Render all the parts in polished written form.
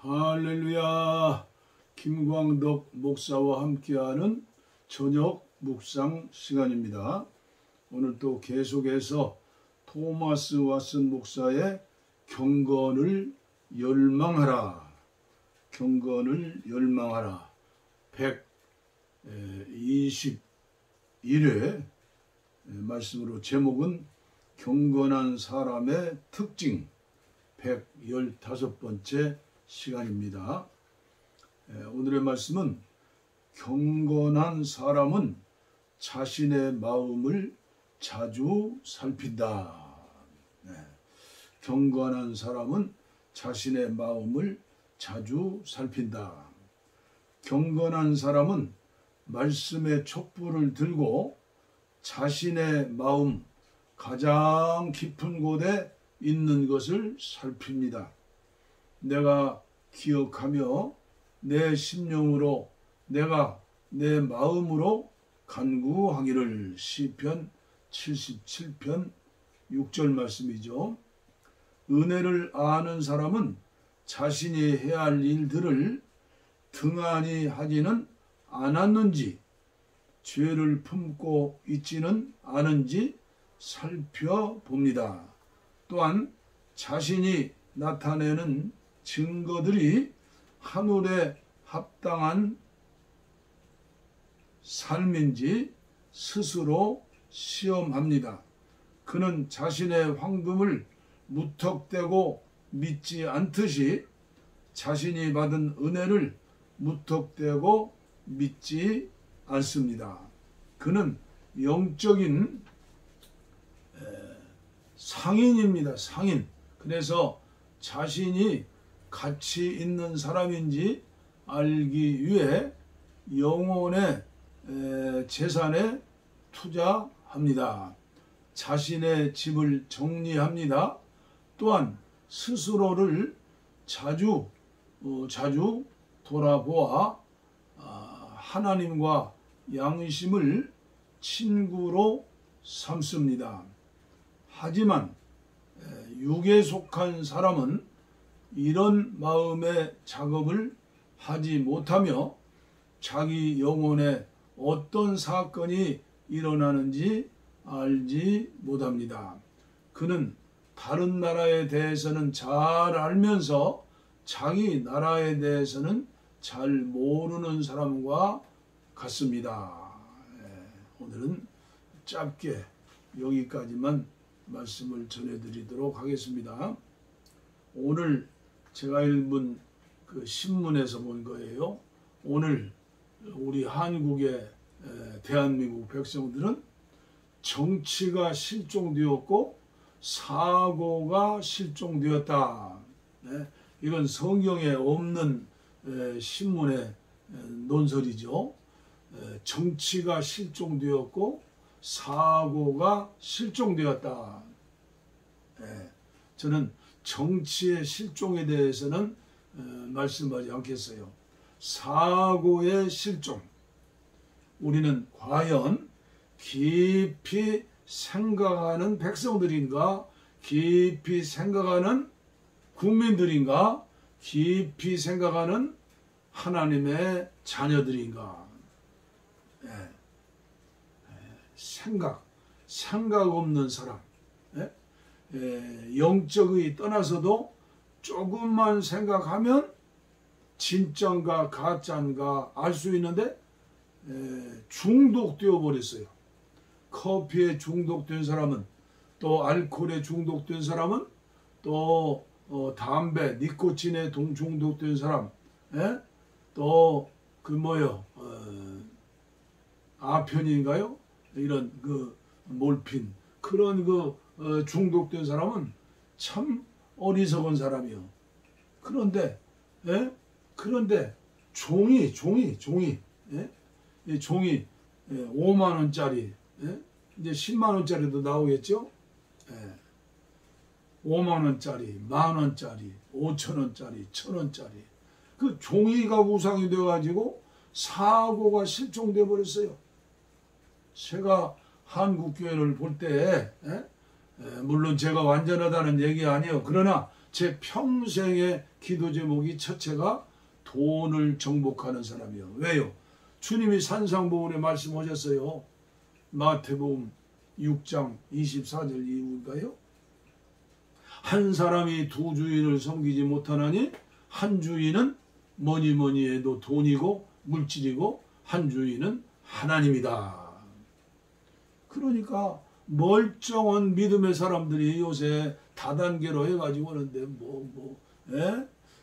할렐루야. 김광덕 목사와 함께하는 저녁 묵상 시간입니다. 오늘 또 계속해서 토마스 왓슨 목사의 경건을 열망하라. 경건을 열망하라. 121회 말씀으로 제목은 경건한 사람의 특징 115번째 시간입니다. 오늘의 말씀은 경건한 사람은 자신의 마음을 자주 살핀다. 경건한 사람은 자신의 마음을 자주 살핀다. 경건한 사람은 말씀의 촛불을 들고 자신의 마음 가장 깊은 곳에 있는 것을 살핍니다. 내가 기억하며 내 심령으로 내가 내 마음으로 간구하기를. 시편 77편 6절 말씀이죠. 은혜를 아는 사람은 자신이 해야 할 일들을 등한히 하지는 않았는지, 죄를 품고 있지는 않은지 살펴봅니다. 또한 자신이 나타내는 증거들이 하늘에 합당한 삶인지 스스로 시험합니다. 그는 자신의 황금을 무턱대고 믿지 않듯이 자신이 받은 은혜를 무턱대고 믿지 않습니다. 그는 영적인 상인입니다. 상인. 그래서 자신이 가치 있는 사람인지 알기 위해 영혼의 재산에 투자합니다. 자신의 집을 정리합니다. 또한 스스로를 자주 돌아보아 하나님과 양심을 친구로 삼습니다. 하지만 육에 속한 사람은 이런 마음의 작업을 하지 못하며 자기 영혼에 어떤 사건이 일어나는지 알지 못합니다. 그는 다른 나라에 대해서는 잘 알면서 자기 나라에 대해서는 잘 모르는 사람과 같습니다. 오늘은 짧게 여기까지만 말씀을 전해드리도록 하겠습니다. 오늘 제가 읽은 그 신문에서 본 거예요. 오늘 우리 한국의 대한민국 백성들은 정치가 실종되었고 사고가 실종되었다. 이건 성경에 없는 신문의 논설이죠. 정치가 실종되었고 사고가 실종되었다. 저는 정치의 실종에 대해서는 말씀하지 않겠어요. 사고의 실종. 우리는 과연 깊이 생각하는 백성들인가? 깊이 생각하는 국민들인가? 깊이 생각하는 하나님의 자녀들인가? 생각 없는 사람. 영적이 떠나서도 조금만 생각하면 진짠가 가짠가 알 수 있는데 중독되어 버렸어요. 커피에 중독된 사람은, 또 알코올에 중독된 사람은, 또 담배, 니코틴에 중독된 사람, 또 그 아편인가요? 이런 그 몰핀, 그런 중독된 사람은 참 어리석은 사람이요. 그런데 종이 5만 원짜리, 이제 10만 원짜리도 나오겠죠. 5만 원짜리, 만 원짜리, 5천 원짜리, 1,000 원짜리, 그 종이가 우상이 되어가지고 사고가 실종돼 버렸어요. 제가 한국 교회를 볼 때, 물론 제가 완전하다는 얘기 아니에요. 그러나 제 평생의 기도 제목이 첫째가 돈을 정복하는 사람이요. 왜요? 주님이 산상보훈에 말씀하셨어요. 마태복음 6장 24절 이후인가요? 한 사람이 두 주인을 섬기지 못하나니 한 주인은 뭐니 해도 돈이고 물질이고 한 주인은 하나님이다. 그러니까 멀쩡한 믿음의 사람들이 요새 다단계로 해가지고 하는데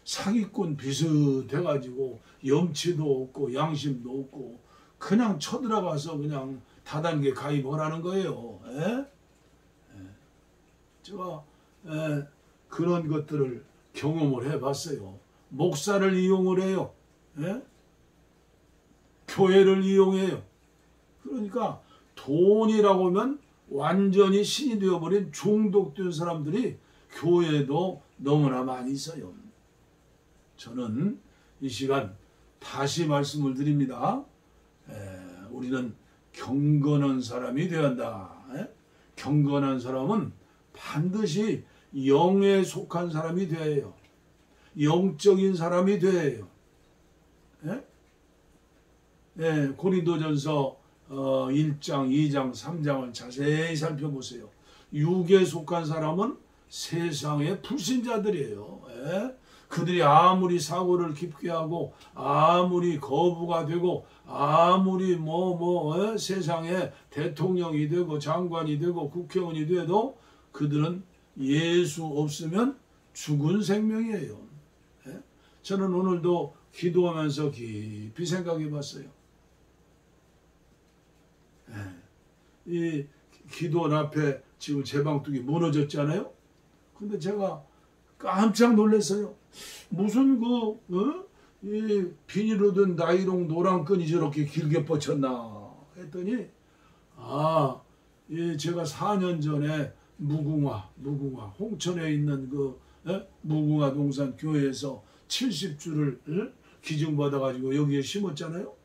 사기꾼 비슷해가지고 염치도 없고 양심도 없고 그냥 쳐들어가서 그냥 다단계 가입하라는 거예요. 제가 그런 것들을 경험을 해봤어요. 목사를 이용을 해요. 교회를 이용해요. 그러니까 돈이라고 하면 완전히 신이 되어버린 중독된 사람들이 교회에도 너무나 많이 있어요. 저는 이 시간 다시 말씀을 드립니다. 우리는 경건한 사람이 되어야 한다. 경건한 사람은 반드시 영에 속한 사람이 되어야 해요. 영적인 사람이 되어야 해요. 고린도전서 1장, 2장, 3장을 자세히 살펴보세요. 육에 속한 사람은 세상의 불신자들이에요. 그들이 아무리 사고를 깊게 하고 아무리 거부가 되고 아무리 세상에 대통령이 되고 장관이 되고 국회의원이 돼도 그들은 예수 없으면 죽은 생명이에요. 저는 오늘도 기도하면서 깊이 생각해 봤어요. 이 기도 앞에 지금 제방뚝이 무너졌잖아요. 근데 제가 깜짝 놀랐어요. 무슨 이 비닐로 든 나이롱 노란 끈이 저렇게 길게 뻗쳤나 했더니 제가 4년 전에 무궁화 홍천에 있는 무궁화 동산 교회에서 70주를 기증받아 가지고 여기에 심었잖아요.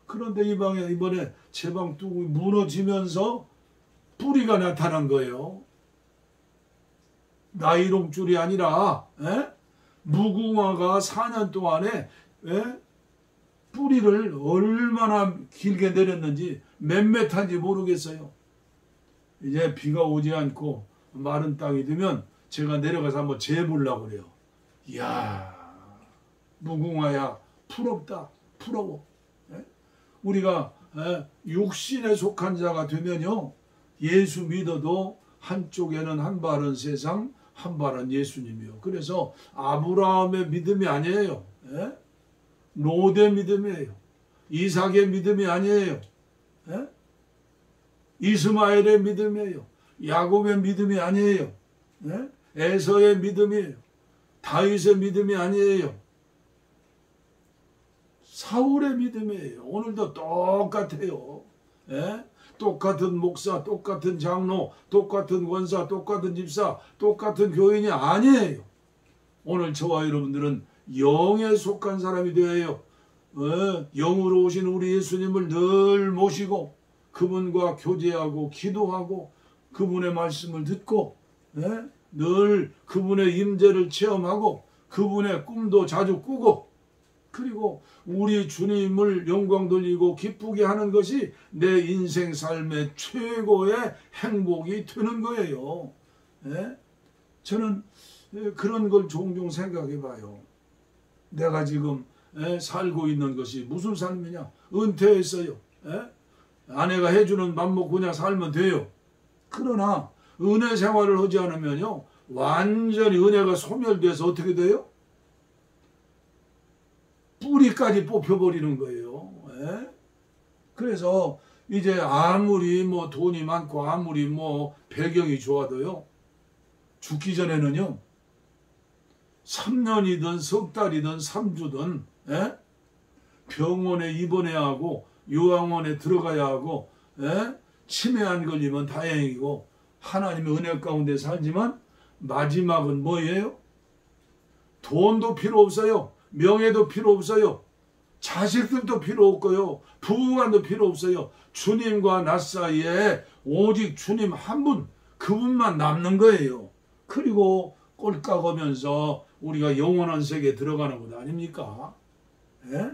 그런데 이번에 제방뚝이 무너지면서 뿌리가 나타난 거예요. 나이롱줄이 아니라 무궁화가 4년 동안에 뿌리를 얼마나 길게 내렸는지 몇 메타인지 모르겠어요. 이제 비가 오지 않고 마른 땅이 되면 제가 내려가서 한번 재보려고 그래요. 이야, 무궁화야 부럽다. 부러워. 우리가 육신에 속한 자가 되면요, 예수 믿어도 한쪽에는 한 발은 세상, 한 발은 예수님이요. 그래서 아브라함의 믿음이 아니에요. 롯의 믿음이에요. 이삭의 믿음이 아니에요. 이스마엘의 믿음이에요. 야곱의 믿음이 아니에요. 에서의 믿음이에요. 다윗의 믿음이 아니에요. 사울의 믿음이에요. 오늘도 똑같아요. 똑같은 목사, 똑같은 장로, 똑같은 권사, 똑같은 집사, 똑같은 교인이 아니에요. 오늘 저와 여러분들은 영에 속한 사람이 되어야 해요. 영으로 오신 우리 예수님을 늘 모시고 그분과 교제하고 기도하고 그분의 말씀을 듣고 늘 그분의 임재를 체험하고 그분의 꿈도 자주 꾸고 그리고 우리 주님을 영광 돌리고 기쁘게 하는 것이 내 인생 삶의 최고의 행복이 되는 거예요. 저는 그런 걸 종종 생각해 봐요. 내가 지금 살고 있는 것이 무슨 삶이냐? 은퇴했어요. 아내가 해주는 밥 먹고 그냥 살면 돼요. 그러나 은혜 생활을 하지 않으면요, 완전히 은혜가 소멸돼서 어떻게 돼요? 뿌리까지 뽑혀버리는 거예요. 그래서 이제 아무리 돈이 많고 아무리 배경이 좋아도요, 죽기 전에는요 3년이든 석 달이든 3주든 병원에 입원해야 하고 요양원에 들어가야 하고 치매 안 걸리면 다행이고 하나님의 은혜 가운데 살지만 마지막은 뭐예요? 돈도 필요 없어요. 명예도 필요 없어요. 자식들도 필요 없고요. 부부간도 필요 없어요. 주님과 나 사이에 오직 주님 한 분, 그분만 남는 거예요. 그리고 꼴깍하면서 우리가 영원한 세계에 들어가는 것 아닙니까? 예?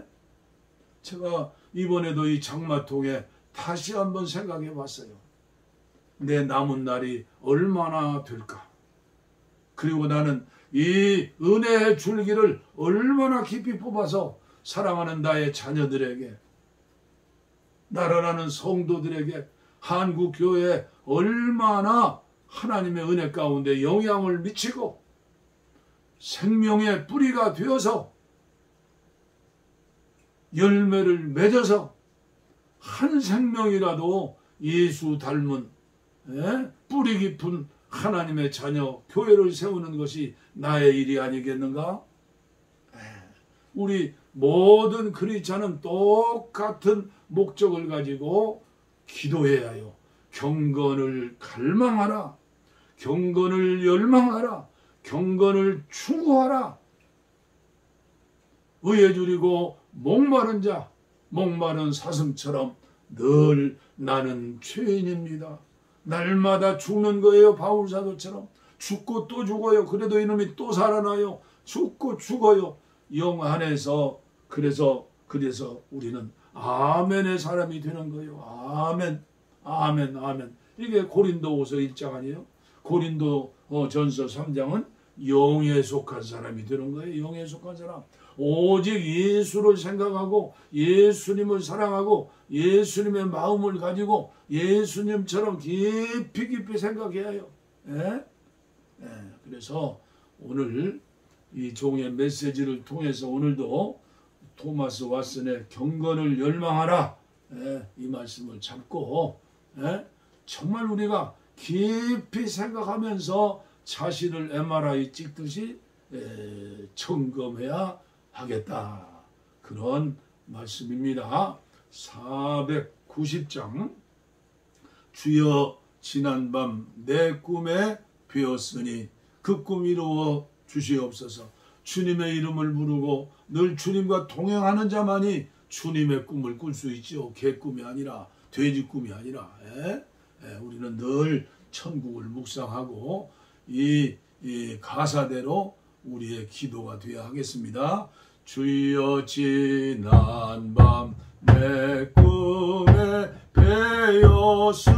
제가 이번에도 이 장마통에 다시 한번 생각해 봤어요. 내 남은 날이 얼마나 될까? 그리고 나는 이 은혜의 줄기를 얼마나 깊이 뽑아서 사랑하는 나의 자녀들에게, 나라라는 성도들에게, 한국교회에 얼마나 하나님의 은혜 가운데 영향을 미치고 생명의 뿌리가 되어서 열매를 맺어서 한 생명이라도 예수 닮은 뿌리 깊은 하나님의 자녀 교회를 세우는 것이 나의 일이 아니겠는가? 우리 모든 크리스찬은 똑같은 목적을 가지고 기도해야 해요. 경건을 갈망하라. 경건을 열망하라. 경건을 추구하라. 의에 줄이고 목마른 자, 목마른 사슴처럼 늘 나는 죄인입니다. 날마다 죽는 거예요. 바울사도처럼. 죽고 또 죽어요. 그래도 이놈이 또 살아나요. 죽고 죽어요. 영 안에서. 그래서 우리는 아멘의 사람이 되는 거예요. 아멘, 아멘, 아멘. 이게 고린도후서 1장 아니에요? 고린도 전서 3장은 영에 속한 사람이 되는 거예요. 영에 속한 사람. 오직 예수를 생각하고 예수님을 사랑하고 예수님의 마음을 가지고 예수님처럼 깊이 깊이 생각해야 해요. 그래서 오늘 이 종의 메시지를 통해서 오늘도 토마스 왓슨의 경건을 열망하라, 이 말씀을 잡고 정말 우리가 깊이 생각하면서 자신을 MRI 찍듯이 점검해야 하겠다. 그런 말씀입니다. 490장. 주여 지난밤 내 꿈에 뵈었으니 그 꿈 이루어 주시옵소서. 주님의 이름을 부르고 늘 주님과 동행하는 자만이 주님의 꿈을 꿀 수 있죠. 개꿈이 아니라, 돼지 꿈이 아니라. 우리는 늘 천국을 묵상하고 이 가사대로 우리의 기도가 되어야 하겠습니다. 주여 지난밤 내 꿈에 뵈었으니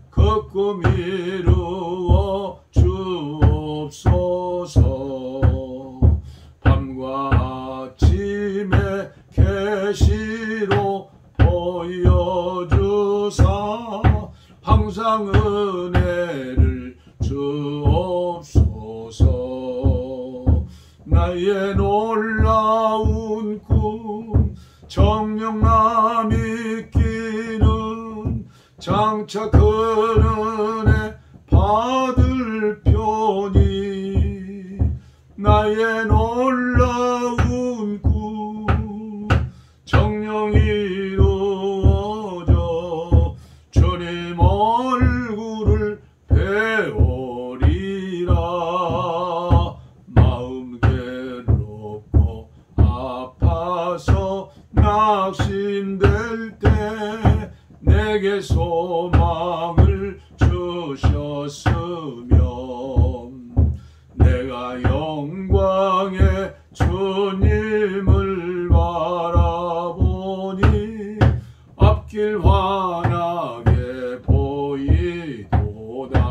그 꿈 이루어 주옵소서. 밤과 아침에 계시로 보여주사 항상 은혜를 주옵소서. 나의 놀라운 꿈 정녕 남이 끼는 장차 그 은혜 받을 편이 나의 놀라운 꿈 정녕 이루어져 주님 얼굴을 배우리라. 마음 괴롭고 아파서 낙심될 때 내게 소망을 주셨으면 내가 영광의 주님을 바라보니 앞길 환하게 보이도다.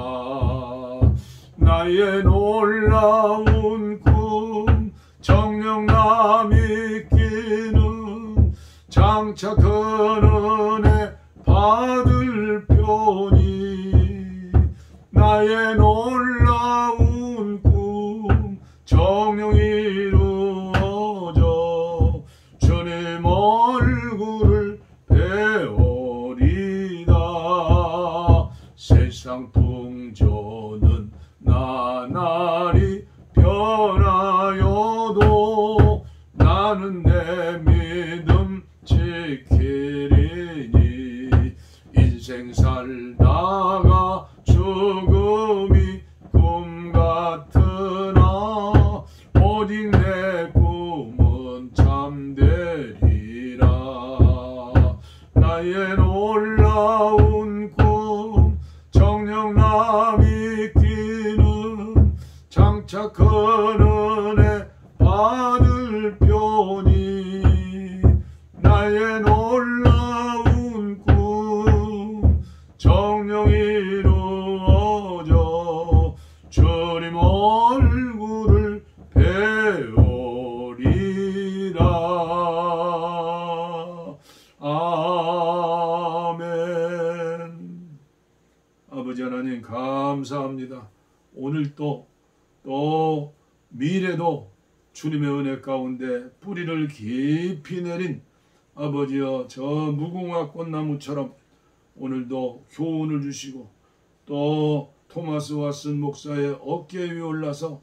나의 놀라운 꿈 정녕 남이 끼는 장차 큰 은혜 받을 편이 나의 놀라운 꿈 정녕 이루어져 주님 얼굴을 배우리다. 세상 풍조는 나날이 변하여도 나는 내 믿음 지키리니 인생 살다가 죽음이 꿈 같으나 오직 내 꿈은 참되리라. 나의 놀라운 꿈 정녕 남이 끼는 것도 또 미래도 주님의 은혜 가운데 뿌리를 깊이 내린 아버지여 저 무궁화 꽃나무처럼 오늘도 교훈을 주시고 또 토마스 왓슨 목사의 어깨 위에 올라서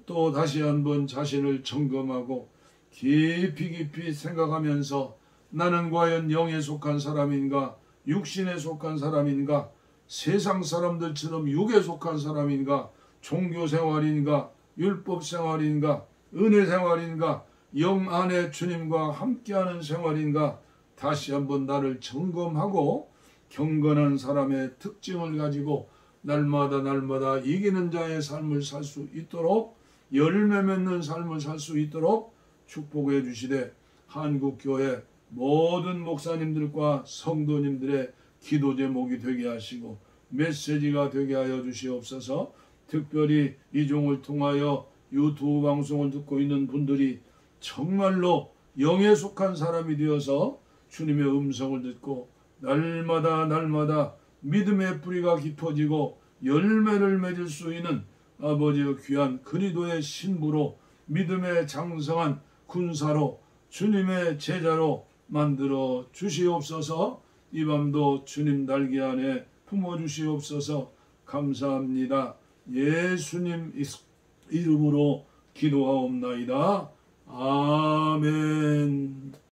또 다시 한번 자신을 점검하고 깊이 생각하면서 나는 과연 영에 속한 사람인가 육신에 속한 사람인가 세상 사람들처럼 육에 속한 사람인가 종교 생활인가 율법 생활인가 은혜 생활인가 영 안에 주님과 함께하는 생활인가 다시 한번 나를 점검하고 경건한 사람의 특징을 가지고 날마다 이기는 자의 삶을 살 수 있도록 열매 맺는 삶을 살 수 있도록 축복해 주시되 한국교회 모든 목사님들과 성도님들의 기도 제목이 되게 하시고 메시지가 되게 하여 주시옵소서. 특별히 이 종을 통하여 유튜브 방송을 듣고 있는 분들이 정말로 영에 속한 사람이 되어서 주님의 음성을 듣고 날마다 믿음의 뿌리가 깊어지고 열매를 맺을 수 있는 아버지의 귀한 그리스도의 신부로 믿음의 장성한 군사로 주님의 제자로 만들어 주시옵소서. 이 밤도 주님 날개 안에 품어 주시옵소서. 감사합니다. 예수님 이름으로 기도하옵나이다. 아멘.